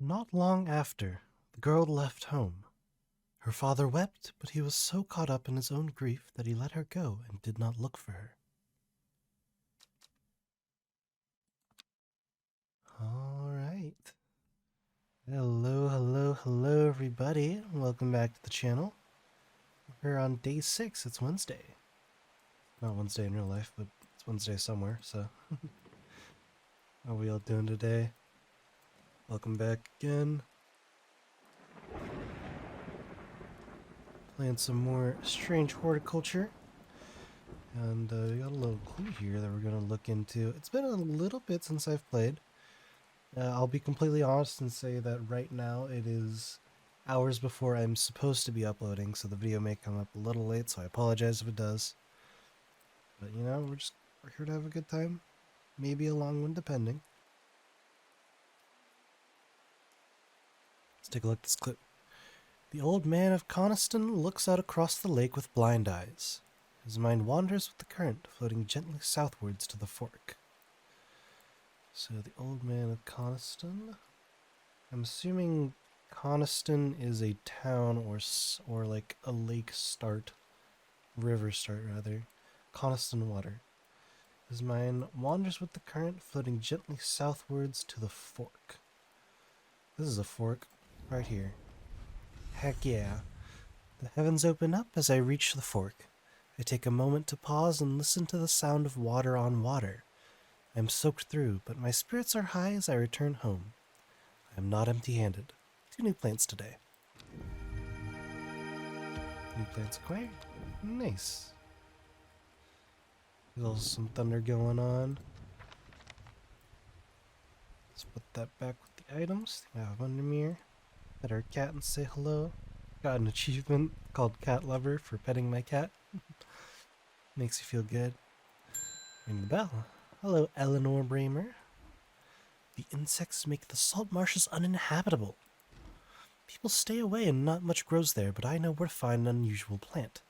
Not long after, the girl left home. Her father wept, but he was so caught up in his own grief that he let her go and did not look for her. All right. Hello, hello, hello, everybody. Welcome back to the channel. We're on day 6. It's Wednesday. Not Wednesday in real life, but it's Wednesday somewhere, so. How are we all doing today? Welcome back again. Playing some more strange horticulture. And we got a little clue here that we're going to look into. It's been a little bit since I've played. I'll be completely honest and say that right now it is hours before I'm supposed to be uploading, so the video may come up a little late, so I apologize if it does. But you know, we're here to have a good time. Maybe a long one, depending. Let's take a look at this clip. The old man of Coniston looks out across the lake with blind eyes. His mind wanders with the current, floating gently southwards to the fork. So the old man of Coniston. I'm assuming Coniston is a town or like a lake start, river start rather. Coniston water. His mind wanders with the current, floating gently southwards to the fork. This is a fork right here. Heck yeah. The heavens open up as I reach the fork. I take a moment to pause and listen to the sound of water on water. I am soaked through, but my spirits are high as I return home. I am not empty-handed. 2 new plants today. New plants acquired. Nice. There's also some thunder going on. Let's put that back with the items. I have under me. Pet our cat and say hello. Got an achievement called Cat Lover for petting my cat. Makes you feel good. Ring the bell. Hello, Eleanor Bramer. The insects make the salt marshes uninhabitable. People stay away and not much grows there, but I know where to find an unusual plant.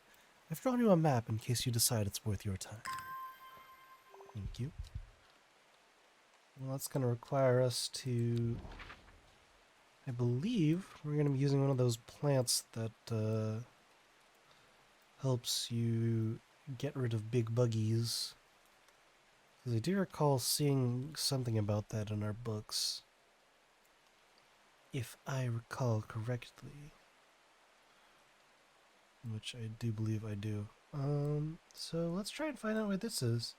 I've drawn you a map in case you decide it's worth your time. Thank you. Well, that's going to require us to... I believe we're going to be using one of those plants that helps you get rid of big buggies. Because I do recall seeing something about that in our books. If I recall correctly. Which I do believe I do. So let's try and find out what this is.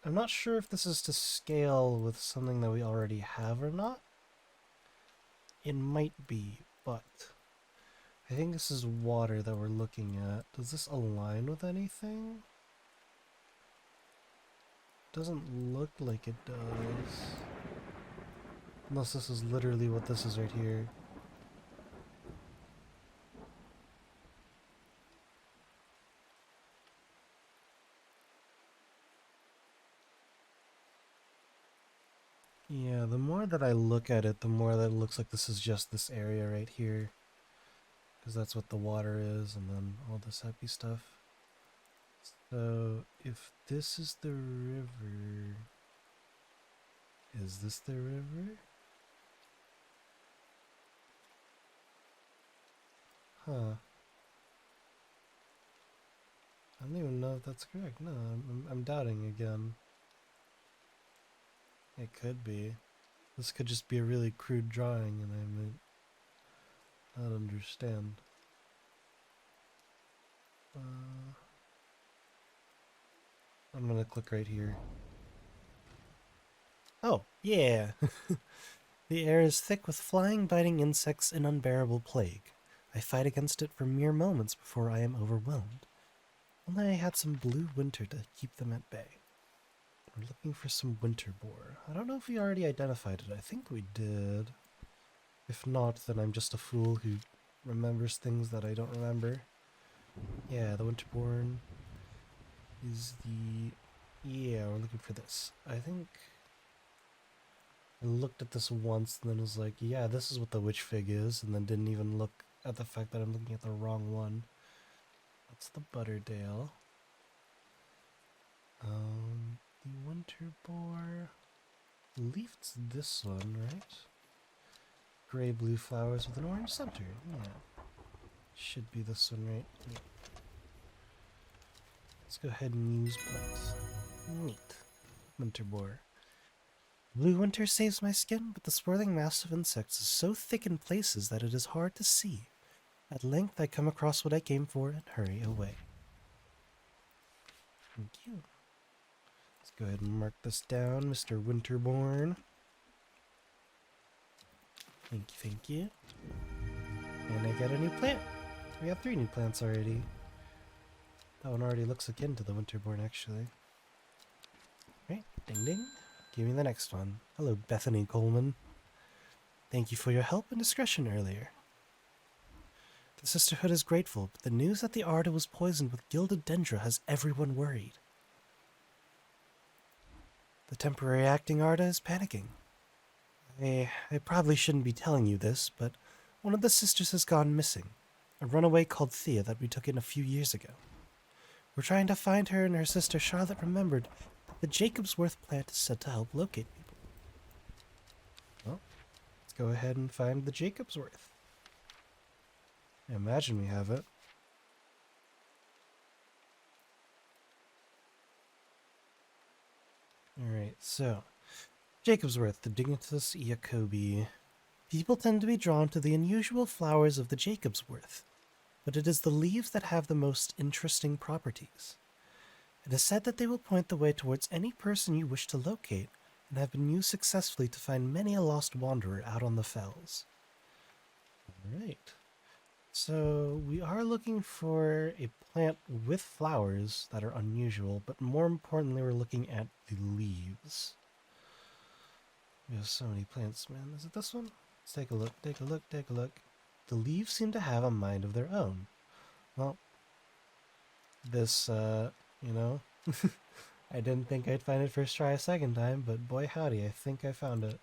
I'm not sure if this is to scale with something that we already have or not. It might be, but I think this is water that we're looking at. Does this align with anything? Doesn't look like it does. Unless this is literally what this is right here. Yeah, the more that I look at it, the more that it looks like this is just this area right here. Because that's what the water is, and then all this happy stuff. So, if this is the river... Is this the river? Huh. I don't even know if that's correct. No, I'm doubting again. It could be. This could just be a really crude drawing and I might not understand. I'm gonna click right here. Oh, yeah! The air is thick with flying, biting insects and unbearable plague. I fight against it for mere moments before I am overwhelmed. Only I had some blue winter to keep them at bay. We're looking for some winter boar. I don't know if we already identified it. I think we did. If not, then I'm just a fool who remembers things that I don't remember. Yeah, the winterborn is the... Yeah, we're looking for this. I think I looked at this once and then was like, yeah, this is what the witch fig is, and then didn't even look at the fact that I'm looking at the wrong one. That's the Butterdale. The winter boar. I believe it's this one, right? gray-blue flowers with an orange center. Yeah. Should be this one, right? Yeah. Let's go ahead and use plants. Neat. Winter boar. Blue winter saves my skin, but the swirling mass of insects is so thick in places that it is hard to see. At length I come across what I came for and hurry away. Thank you. Let's go ahead and mark this down, Mr. Winterborn. Thank you, thank you. And I got a new plant. We have 3 new plants already. That one already looks akin to the Winterborn, actually. Right, ding ding. Give me the next one. Hello, Bethany Coleman. Thank you for your help and discretion earlier. The Sisterhood is grateful, but the news that the Arda was poisoned with gilded dendra has everyone worried. The temporary acting Arda is panicking. I probably shouldn't be telling you this, but one of the sisters has gone missing. A runaway called Thea that we took in a few years ago. We're trying to find her, and her sister Charlotte remembered that the Jacobsworth plant is said to help locate people. Well, let's go ahead and find the Jacobsworth. I imagine we have it. Alright, so Jacobsworth, the Dignitas Jacobi. People tend to be drawn to the unusual flowers of the Jacobsworth, but it is the leaves that have the most interesting properties. It is said that they will point the way towards any person you wish to locate, and have been used successfully to find many a lost wanderer out on the fells. Alright. So we are looking for a plant with flowers that are unusual, but more importantly we're looking at the leaves. We have so many plants, man. Is it this one? Let's take a look, take a look, take a look. The leaves seem to have a mind of their own. Well, this, you know, I didn't think I'd find it first try a second time, but boy howdy, I think I found it.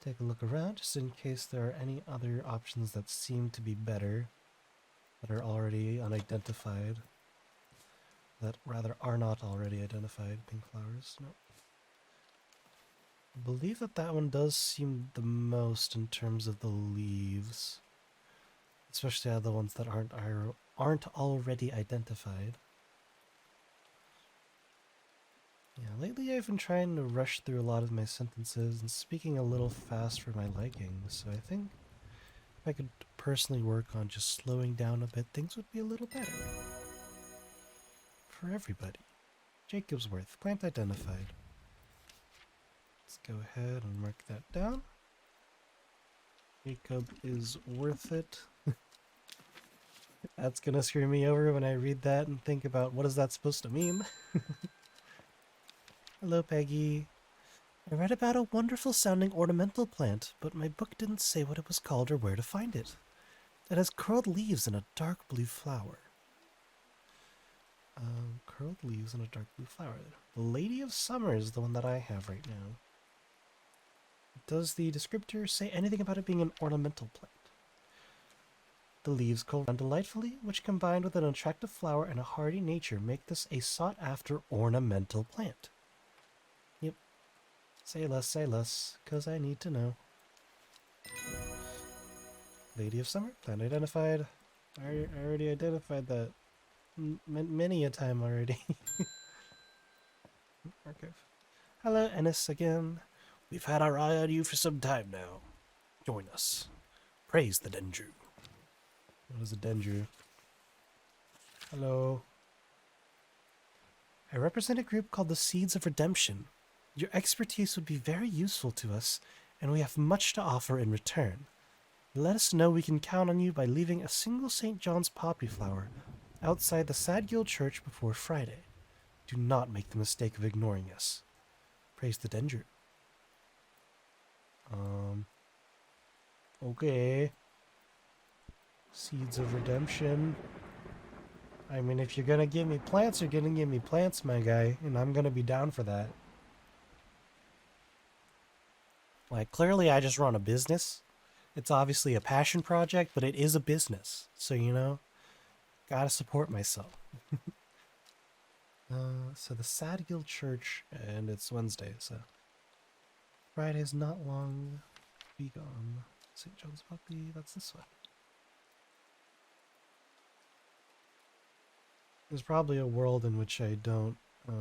Let's take a look around, just in case there are any other options that seem to be better, that are already unidentified, that rather are not already identified. Pink flowers, no. I believe that that one does seem the most in terms of the leaves, especially the ones that aren't already identified. Yeah, lately I've been trying to rush through a lot of my sentences and speaking a little fast for my liking, so I think if I could personally work on just slowing down a bit, things would be a little better. For everybody. Jacobsworth, plant identified. Let's go ahead and mark that down. Jacob is worth it. That's gonna screw me over when I read that and think about what is that supposed to mean. Hello, Peggy. I read about a wonderful sounding ornamental plant, but my book didn't say what it was called or where to find it. It has curled leaves and a dark blue flower. Curled leaves and a dark blue flower. The Lady of Summer is the one that I have right now. Does the descriptor say anything about it being an ornamental plant? The leaves curl around delightfully, which combined with an attractive flower and a hardy nature make this a sought-after ornamental plant. Yep. Say less, 'cause I need to know. Lady of Summer, plant identified. I already identified that many a time already. Archive. Hello, Ennis again. We've had our eye on you for some time now. Join us. Praise the Dendru. What is a Dendru? Hello. I represent a group called the Seeds of Redemption. Your expertise would be very useful to us, and we have much to offer in return. Let us know we can count on you by leaving a single St. John's poppy flower outside the Sadgill Church before Friday. Do not make the mistake of ignoring us. Praise the Dendru. Okay. Seeds of Redemption. I mean, if you're gonna give me plants, you're gonna give me plants, my guy, and I'm gonna be down for that. Like, clearly I just run a business. It's obviously a passion project, but it is a business. So, you know, gotta support myself. So the Sadgill Church, and it's Wednesday, so Friday's not long to be gone. St. John's Poppy, that's this one. There's probably a world in which I don't, or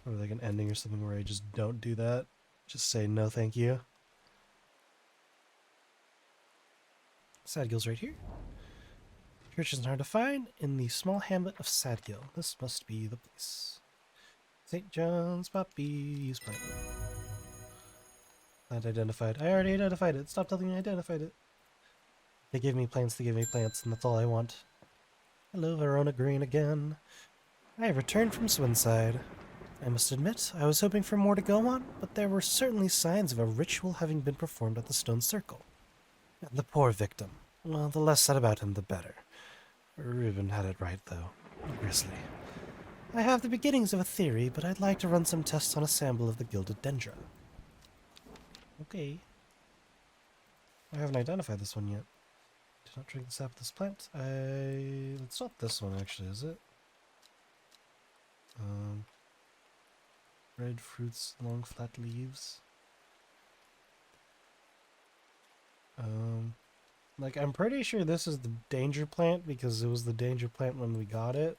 like an ending or something where I just don't do that. Just say no thank you. Sadgill's right here. Church isn't hard to find in the small hamlet of Sadgill. This must be the place. St. John's Poppy's plant. Plant identified. I already identified it. Stop telling me I identified it. They give me plants, and that's all I want. Hello, Verona Green again. I have returned from Swinside. I must admit, I was hoping for more to go on, but there were certainly signs of a ritual having been performed at the stone circle. And the poor victim. Well, the less said about him, the better. Reuben had it right, though. Grisly. I have the beginnings of a theory, but I'd like to run some tests on a sample of the gilded dendra. Okay. I haven't identified this one yet. Did not drink the sap of this plant. It's not this one, actually, is it? Red fruits, long flat leaves. Like, I'm pretty sure this is the danger plant because it was the danger plant when we got it.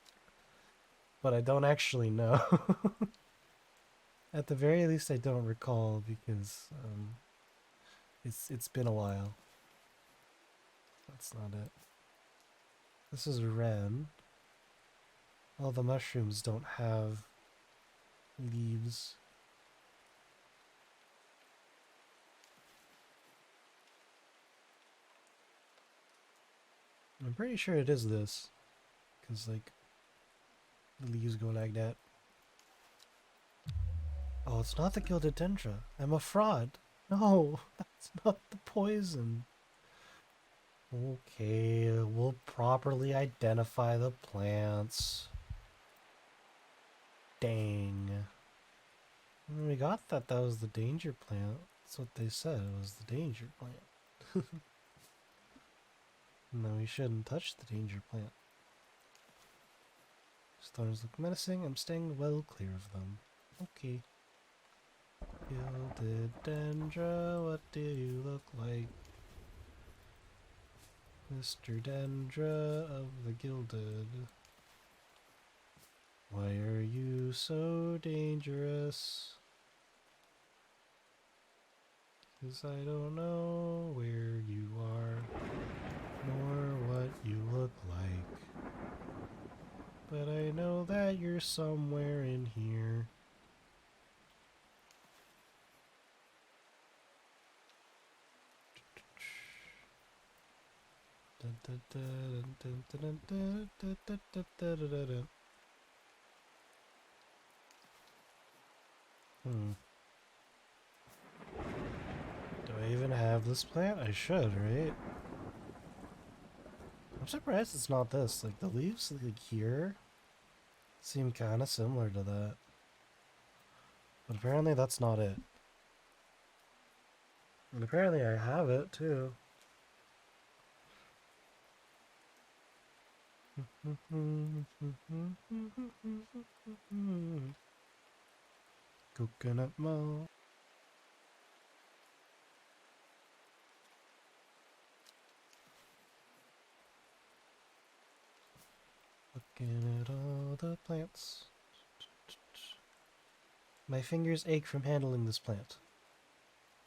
But I don't actually know. At the very least, I don't recall because it's been a while. That's not it. This is wren. All the mushrooms don't have leaves. I'm pretty sure it is this. Because, like, the leaves go like that. Oh, it's not the gilded dendra. I'm a fraud. No, that's not the poison. Okay, we'll properly identify the plants. Dang. When we got that was the danger plant. That's what they said, it was the danger plant. No, we shouldn't touch the danger plant. Thorns look menacing. I'm staying well clear of them. Okay. Gilded dendra, what do you look like? Mr. Dendra of the Gilded. Why are you so dangerous? 'Cause I don't know where you are, nor what you look like. But I know that you're somewhere in here. Do I even have this plant? I should, right? I'm surprised it's not this. Like, the leaves, like, here seem kind of similar to that. But apparently that's not it. And apparently I have it, too. Coconut malt. Looking at all the plants. My fingers ache from handling this plant.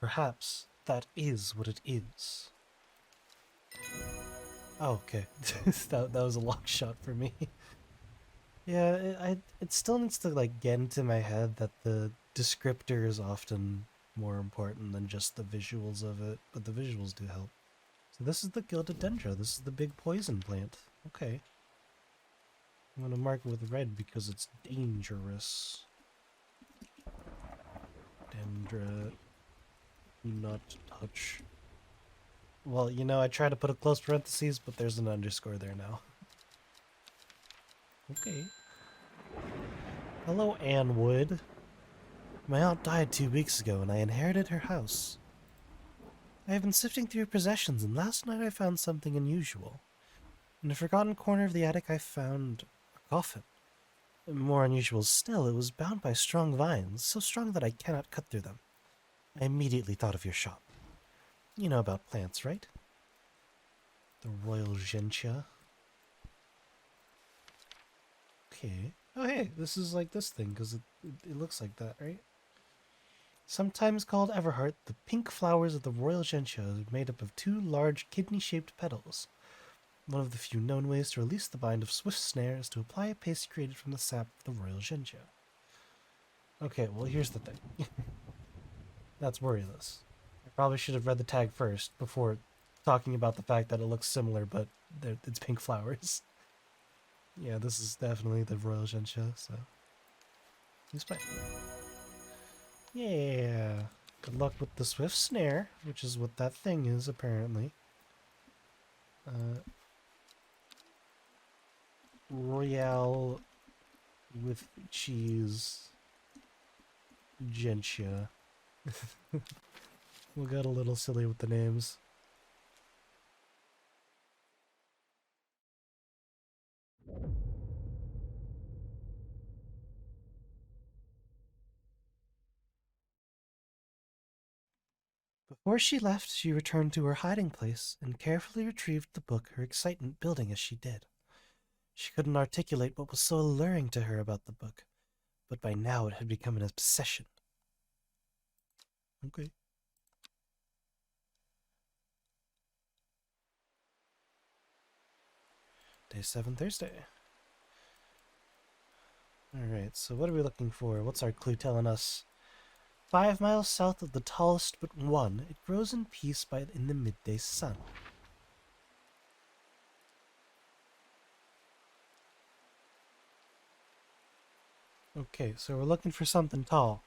Perhaps that is what it is. Oh, okay. that was a long shot for me. Yeah, it still needs to like get into my head that the descriptor is often more important than just the visuals of it, but the visuals do help. So this is the gilded dendra. This is the big poison plant. Okay. I'm gonna mark it with red because it's dangerous. Dendra. Not touch. Well, you know, I tried to put a close parentheses, but there's an underscore there now. Okay. Hello, Anne Wood. My aunt died 2 weeks ago, and I inherited her house. I have been sifting through possessions, and last night I found something unusual. In a forgotten corner of the attic, I found a coffin. More unusual still, it was bound by strong vines, so strong that I cannot cut through them. I immediately thought of your shop. You know about plants, right? The Royal Gentia. Okay. Oh, hey, this is like this thing, because it looks like that, right? Sometimes called Everheart, the pink flowers of the Royal Gentia are made up of two large kidney-shaped petals. One of the few known ways to release the bind of Swift Snare is to apply a paste created from the sap of the Royal Gentia. Okay, well, here's the thing. That's worryless. I probably should have read the tag first before talking about the fact that it looks similar, but it's pink flowers. Yeah, this is definitely the Royal Gentia, so he's fine. Yeah. Good luck with the Swift Snare, which is what that thing is, apparently. Royale with cheese Gentia. We got a little silly with the names. Before she left, she returned to her hiding place and carefully retrieved the book, her excitement building as she did. She couldn't articulate what was so alluring to her about the book, but by now it had become an obsession. Okay. Day 7, Thursday. Alright, so what are we looking for? What's our clue telling us? 5 miles south of the tallest but one, it grows in peace in the midday sun. Okay, so we're looking for something tall.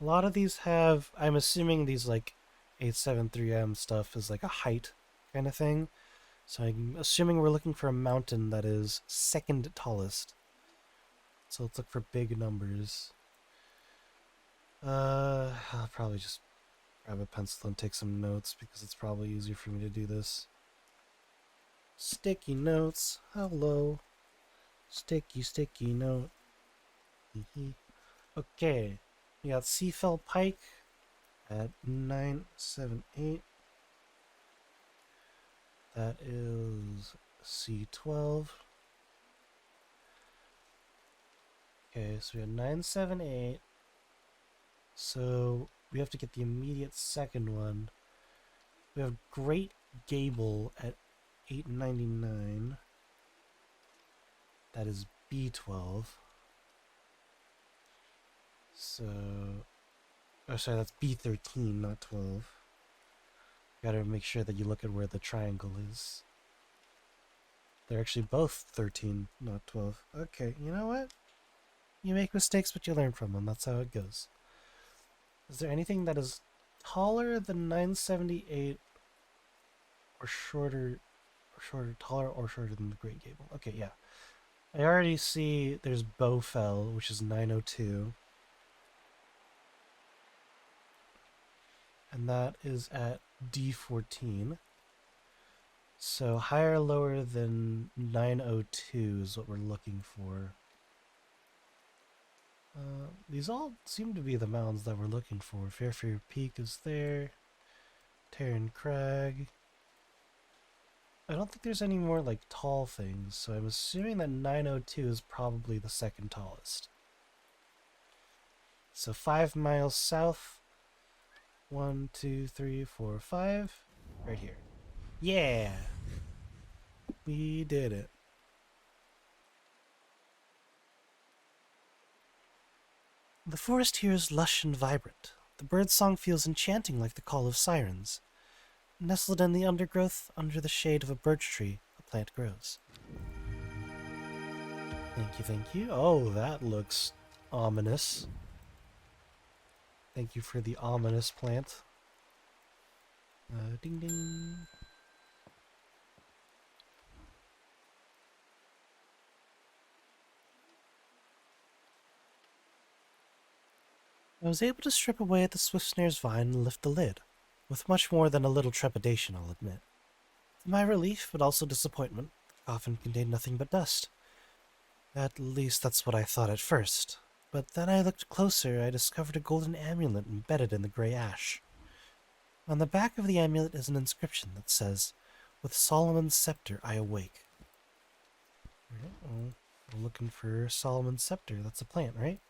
A lot of these have, I'm assuming these like 873M stuff is like a height kind of thing. So I'm assuming we're looking for a mountain that is second tallest. So let's look for big numbers. I'll probably just grab a pencil and take some notes because it's probably easier for me to do this. Sticky notes. Hello. Sticky note. Okay. We got Seafell Pike at 978. That is C12. Okay, so we have 978. So we have to get the immediate second one. We have Great Gable at 899. That is B12. So, oh sorry, that's B13, not 12. Gotta make sure that you look at where the triangle is. They're actually both 13, not 12. Okay, you know what? You make mistakes, but you learn from them. That's how it goes. Is there anything that is taller than 978 or shorter, taller or shorter than the Great Gable? Okay, yeah. I already see there's Bowfell, which is 902. And that is at D14. So higher or lower than 902 is what we're looking for. These all seem to be the mounds that we're looking for. Fairfield Peak is there. Terran Crag. I don't think there's any more like tall things, so I'm assuming that 902 is probably the second tallest. So 5 miles south. 1, 2, 3, 4, 5. Right here. Yeah! We did it. The forest here is lush and vibrant. The birdsong feels enchanting like the call of sirens. Nestled in the undergrowth, under the shade of a birch tree, a plant grows. Thank you, thank you. Oh, that looks ominous. Thank you for the ominous plant. Ding ding. I was able to strip away at the swift snare's vine and lift the lid, with much more than a little trepidation, I'll admit. To my relief, but also disappointment, the coffin contained nothing but dust. At least that's what I thought at first. But then I looked closer, I discovered a golden amulet embedded in the gray ash. On the back of the amulet is an inscription that says, "With Solomon's Scepter I awake." Well, we're looking for Solomon's Scepter. That's a plant, right?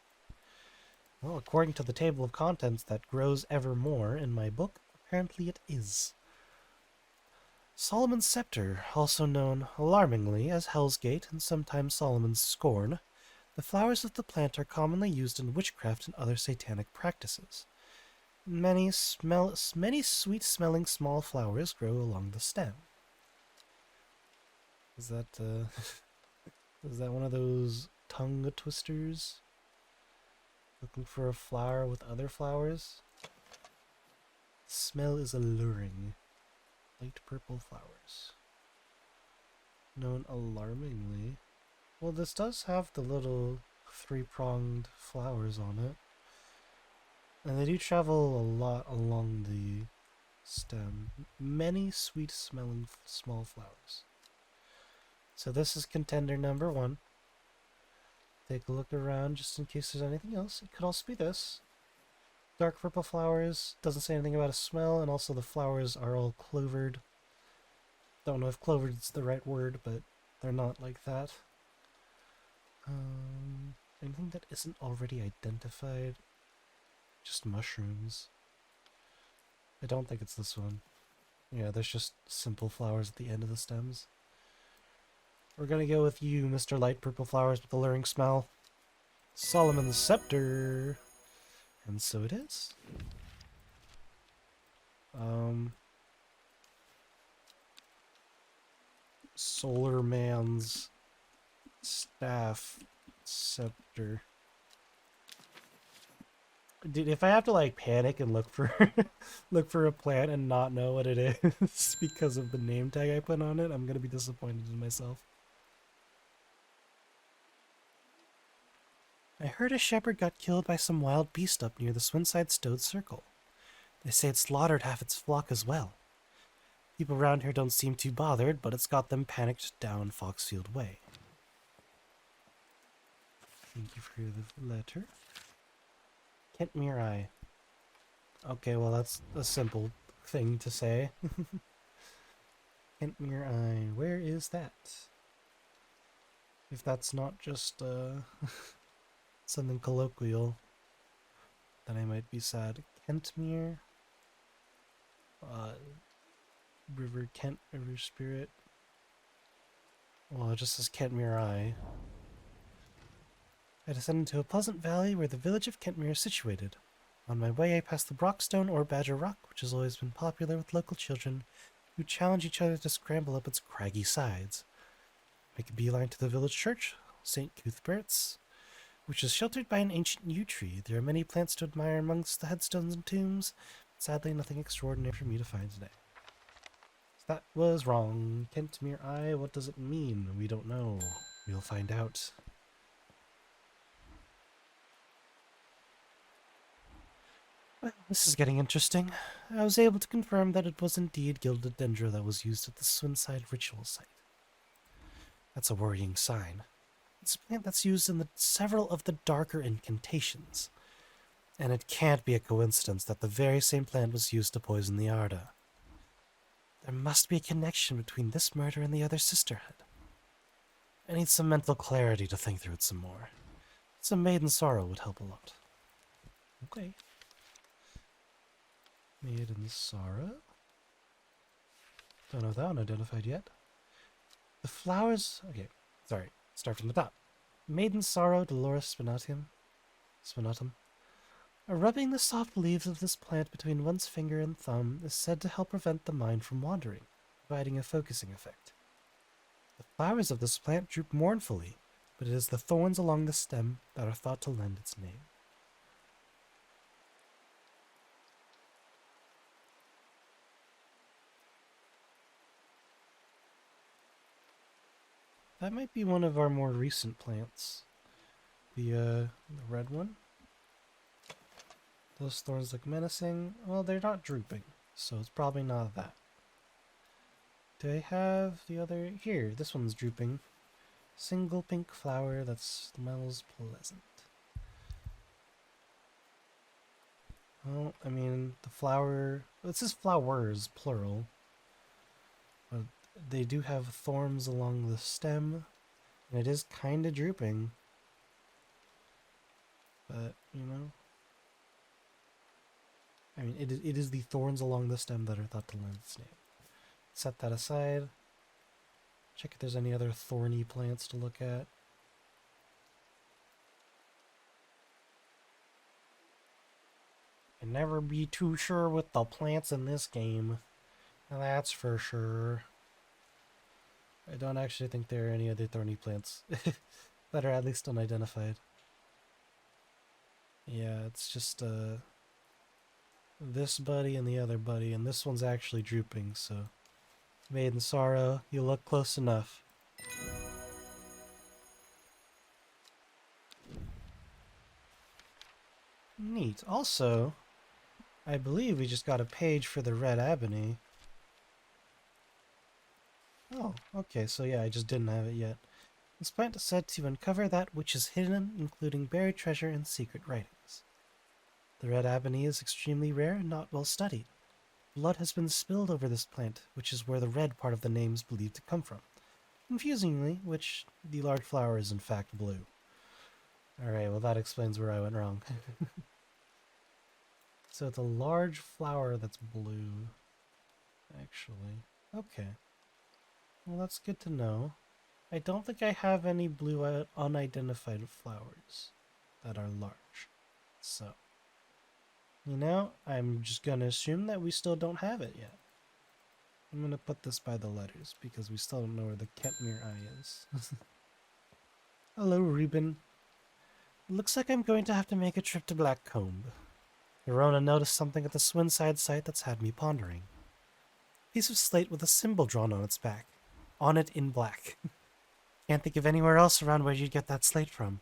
Well, according to the table of contents that grows evermore in my book, apparently it is. Solomon's Scepter, also known alarmingly as Hell's Gate and sometimes Solomon's Scorn, the flowers of the plant are commonly used in witchcraft and other satanic practices. Many sweet-smelling small flowers grow along the stem. Is that is that one of those tongue twisters? Looking for a flower with other flowers? The smell is alluring. Light purple flowers. Known alarmingly. Well, this does have the little three-pronged flowers on it. And they do travel a lot along the stem. Many sweet-smelling small flowers. So this is contender number 1. Take a look around just in case there's anything else. It could also be this. Dark purple flowers. Doesn't say anything about a smell, and also the flowers are all clovered. Don't know if clovered is the right word, but they're not like that. Anything that isn't already identified? Just mushrooms. I don't think it's this one. Yeah, there's just simple flowers at the end of the stems. We're gonna go with you, Mr. Light Purple Flowers with the luring smell. Solomon's Scepter! And so it is. Solar Man's Staff Scepter. Dude, if I have to like panic and look for look for a plant and not know what it is because of the name tag I put on it, I'm gonna be disappointed in myself. I heard a shepherd got killed by some wild beast up near the Swinside Stowed Circle. They say it slaughtered half its flock as well. People around here don't seem too bothered, but it's got them panicked down Foxfield Way. Thank you for the letter. Kentmere Eye. Okay, well that's a simple thing to say. Kentmere Eye. Where is that? If that's not just something colloquial, then I might be sad. Kentmere. River Kent, River Spirit. Well, it just says Kentmere Eye. I descended to a pleasant valley where the village of Kentmere is situated. On my way, I passed the Brockstone or Badger Rock, which has always been popular with local children who challenge each other to scramble up its craggy sides. Make a beeline to the village church, St. Cuthbert's, which is sheltered by an ancient yew tree. There are many plants to admire amongst the headstones and tombs, but sadly nothing extraordinary for me to find today. That was wrong. Kentmere Eye, what does it mean? We don't know. We'll find out. Well, this is getting interesting. I was able to confirm that it was indeed gilded dendra that was used at the Swinside ritual site. That's a worrying sign. It's a plant that's used in several of the darker incantations. And it can't be a coincidence that the very same plant was used to poison the Arda. There must be a connection between this murder and the other sisterhood. I need some mental clarity to think through it some more. Some maiden sorrow would help a lot. Okay. Maiden sorrow? Don't know that one identified yet. The flowers... Okay, sorry. Start from the top. Maiden sorrow, Dolores spinatum. Rubbing the soft leaves of this plant between one's finger and thumb is said to help prevent the mind from wandering, providing a focusing effect. The flowers of this plant droop mournfully, but it is the thorns along the stem that are thought to lend its name. That might be one of our more recent plants. The red one. Those thorns look menacing. Well, they're not drooping, so it's probably not that. Do I have the other? Here, this one's drooping. Single pink flower that smells pleasant. Well, I mean, the flower... It says flowers, plural. But they do have thorns along the stem. And it is kind of drooping. But, you know... I mean, it is the thorns along the stem that are thought to lend its name. Set that aside. Check if there's any other thorny plants to look at. Can never be too sure with the plants in this game. That's for sure. I don't actually think there are any other thorny plants that are at least unidentified. Yeah, it's just this buddy and the other buddy, and this one's actually drooping, so... Maiden Sorrow, you look close enough. Neat. Also, I believe we just got a page for the red ebony. Oh, okay, so yeah, I just didn't have it yet. This plant is said to uncover that which is hidden, including buried treasure and secret writings. The red ebony is extremely rare and not well studied. Blood has been spilled over this plant, which is where the red part of the name is believed to come from. Confusingly, which the large flower is in fact blue. Alright, well that explains where I went wrong. So it's a large flower that's blue, actually. Okay. Well, that's good to know. I don't think I have any blue unidentified flowers that are large. So, you know, I'm just going to assume that we still don't have it yet. I'm going to put this by the letters because we still don't know where the Kentmere eye is. Hello, Reuben. Looks like I'm going to have to make a trip to Blackcomb. Verona noticed something at the Swinside site that's had me pondering. A piece of slate with a symbol drawn on its back. On it in black. Can't think of anywhere else around where you'd get that slate from.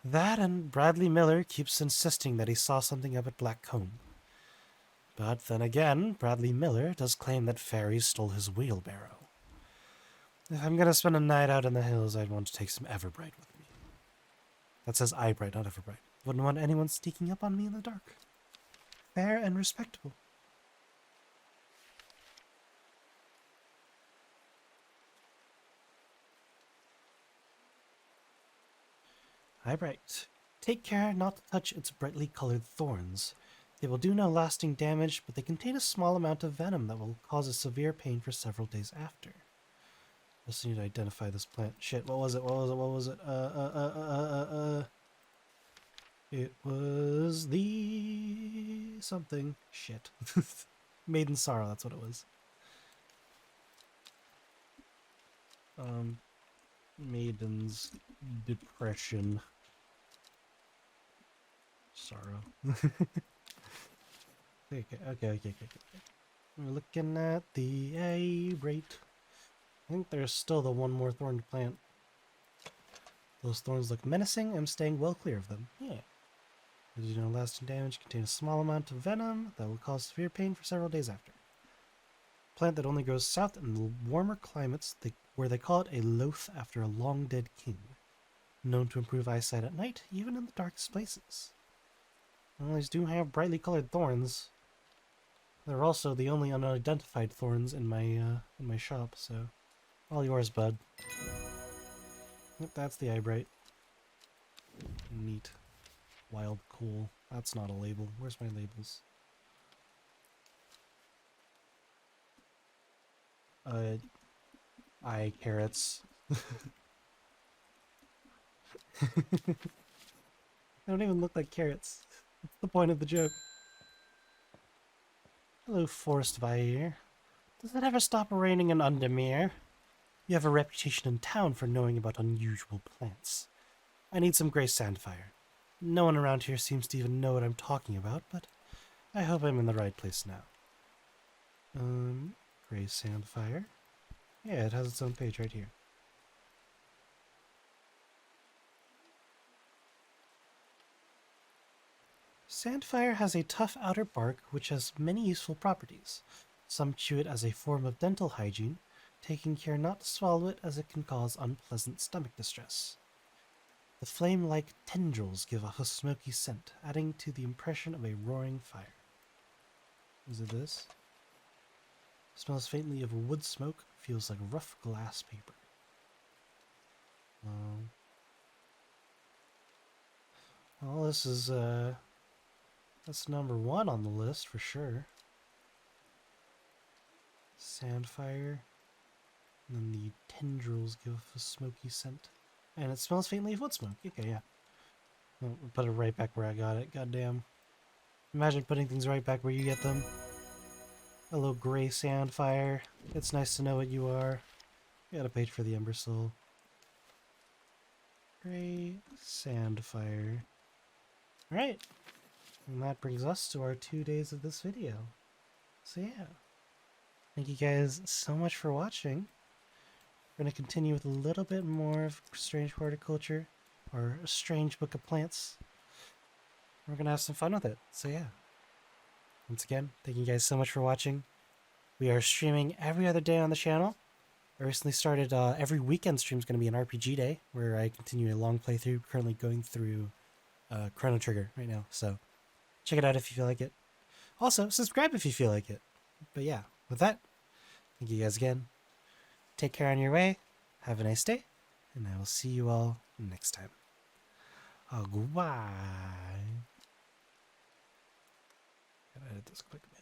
That and Bradley Miller keeps insisting that he saw something up at Blackcomb. But then again, Bradley Miller does claim that fairies stole his wheelbarrow. If I'm gonna spend a night out in the hills, I'd want to take some Everbright with me. That says Eyebright, not Everbright. Wouldn't want anyone sneaking up on me in the dark. Fair and respectable. Eyebright. Take care not to touch its brightly colored thorns. They will do no lasting damage, but they contain a small amount of venom that will cause a severe pain for several days after. Just need to identify this plant. Shit, what was it? It was the... something. Shit. Maiden Sorrow, that's what it was. Maiden's Depression. Sorrow. Okay. We're looking at the A-rate. I think there's still the one more thorn to plant. Those thorns look menacing. I'm staying well clear of them. Yeah. They do no lasting damage, contain a small amount of venom that will cause severe pain for several days after. Plant that only grows south in the warmer climates, where they call it a loath after a long dead king. Known to improve eyesight at night, even in the darkest places. Well, these do have brightly colored thorns. They're also the only unidentified thorns in my shop, so all yours, bud. Yep, that's the Eyebright. Neat. Wild cool. That's not a label. Where's my labels? Eye carrots. They don't even look like carrots. That's the point of the joke. Hello, Forest Vair. Does it ever stop raining in Undermere? You have a reputation in town for knowing about unusual plants. I need some gray sandfire. No one around here seems to even know what I'm talking about, but I hope I'm in the right place now. Gray sandfire? Yeah, it has its own page right here. Sandfire has a tough outer bark which has many useful properties. Some chew it as a form of dental hygiene, taking care not to swallow it as it can cause unpleasant stomach distress. The flame-like tendrils give off a smoky scent, adding to the impression of a roaring fire. Is it this? Smells faintly of wood smoke, feels like rough glass paper. Well, this is, that's number 1 on the list for sure. Sandfire. And then the tendrils give off a smoky scent. And it smells faintly of wood smoke. Okay, yeah. I'll put it right back where I got it. Goddamn. Imagine putting things right back where you get them. Hello, gray sandfire. It's nice to know what you are. We got a page for the Ember Soul. Gray sandfire. Alright. And that brings us to our 2 days of this video. So yeah. Thank you guys so much for watching. We're going to continue with a little bit more of Strange Horticulture, or a Strange Book of Plants. We're going to have some fun with it. So yeah. Once again, thank you guys so much for watching. We are streaming every other day on the channel. I recently started every weekend stream is going to be an RPG day, where I continue a long playthrough, currently going through Chrono Trigger right now. So check it out if you feel like it. Also, subscribe if you feel like it. But yeah, with that, thank you guys again. Take care on your way. Have a nice day. And I will see you all next time. Goodbye. Gotta edit this quick, man.